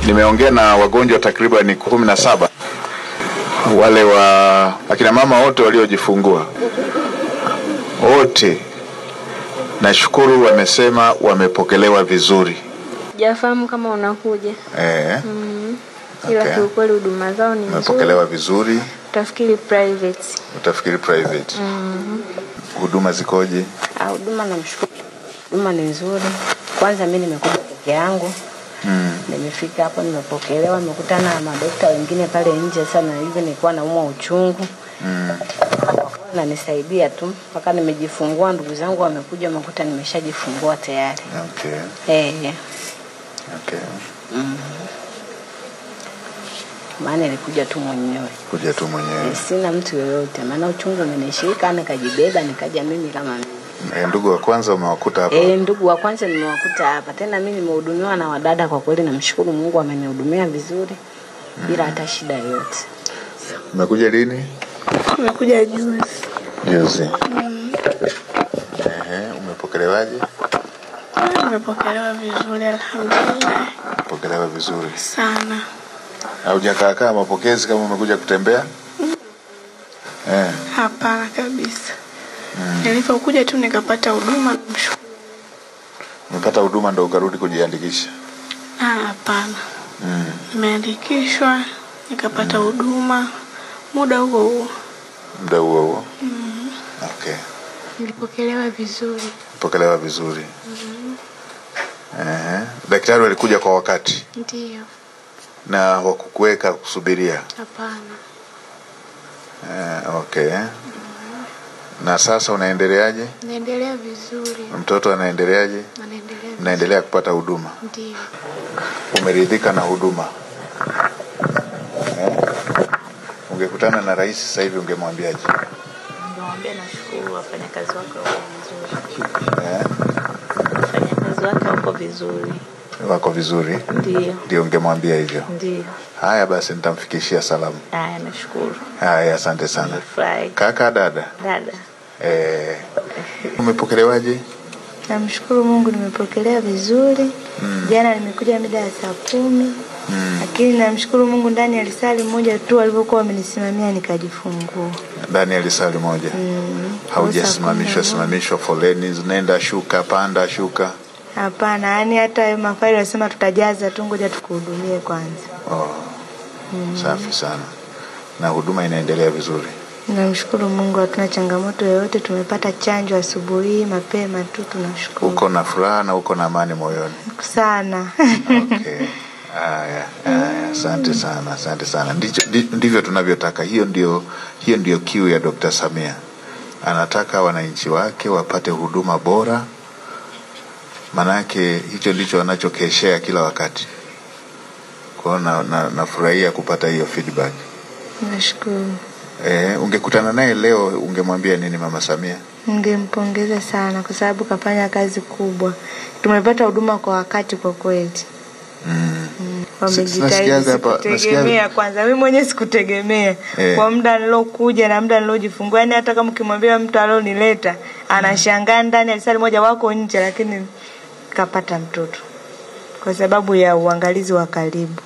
Nimeongea na wagonjwa takriban 17 wale wa akina mama wote waliojifungua. Wote nashukuru wamesema wamepokelewa vizuri. Jafahamu kama unakuja. Ila Okay. kiukweli huduma zao ni nzuri. Wamepokelewa vizuri. Utafikiri private. Utafikiri private. Huduma zikoje? Huduma namshukuru. Huduma ni nzuri. Kwanza mimi nimekuja peke yangu. Nimefika hapo nimepokelewa, nimekutana na madaktari wengine pale nje sana hivi nilikuwa naumwa uchungu. Na nisaidia tu mpaka nimejifungua, ndugu zangu wamekuja wamekuta nimeshajifungua tayari. Okay. Okay. Maana nilikuja tu mwenyewe. Kuja tu mwenyewe. Sina mtu yoyote. Maana uchungu umenishika nikajibeba nikaja mimi kama mimi. Ndugu wa kwanza umewakuta hapa? Ndugu wa kwanza nimewakuta hapa. Tena mimi nimehudumiwa na wadada, kwa kweli namshukuru Mungu amenihudumia vizuri bila hata shida yoyote. Umekuja lini? Nimekuja juzi. Juzi. Umepokelewaje? Nimepokelewa vizuri alhamdulillah. Umepokelewa vizuri Sana. Haujakaa mapokezi kama umekuja kutembea? Hapana kabisa. Nilipokuja tu nikapata huduma. Umepata huduma ndio ukarudi kujiandikisha? Hapana. Nimeandikishwa nikapata huduma muda huo. Muda huo. Okay. Nilipokelewa vizuri. Pokelewa vizuri. Daktari walikuja kwa wakati? Ndio. Na wakukuweka kusubiria? Hapana. Okay. Na sasa unaendeleaje? Naendelea vizuri. Mtoto anaendeleaje? Anaendelea. Unaendelea kupata huduma? Ndio. Umeridhika na huduma? Ungekutana na rais sasa hivi ungemwambiaje? Ningemwambia nashukuru wafanyakazi wako wako vizuri. Wafanyakazi wako wako vizuri. Wako vizuri? Ndio ungemwambia hivyo? Ndio. Haya basi nitamfikishia salamu. Haya nashukuru. Haya asante sana. Fly. Kaka dada? Dada. Umepokelewaje? Namshukuru Mungu nimepokelewa vizuri. Jana nimekuja mida ya saa 10. Lakini namshukuru Mungu ndani ya risali moja tu alipokuwa wamenisimamia nikajifungua. Ndani ya risali moja. Haujasimamishwa foleni nenda shuka panda shuka? Hapana, yani hata mafaili wasema tutajaza tu, ngoja tukuhudumie kwanza. Safi sana. Na huduma inaendelea vizuri? Namshukuru Mungu hatuna changamoto yoyote, tumepata chanjo asubuhi mapema tu, tunashukuru. Uko na furaha na uko na amani moyoni? Sana. Okay. Asante sana, asante sana. Ndivyo tunavyotaka. Hiyo ndio kiu ya Dr. Samia. Anataka wananchi wake wapate huduma bora. Manake hicho ndicho anachokeshea kila wakati. Kwa nafurahia kupata hiyo feedback. Nashukuru. Ungekutana naye leo ungemwambia nini Mama Samia? Ningempongeza sana kwa sababu kafanya kazi kubwa. Tumepata huduma kwa wakati kwa kweli. Wamejitahidi kutegemea kwanza. Mimi mwenyewe sikutegemea kwa muda nilokuja na muda nilojifungua. Yani hata kama ukimwambia mtu alionileta anashangaa ndani ya risali moja wako nje, lakini kapata mtoto kwa sababu ya uangalizi wa karibu.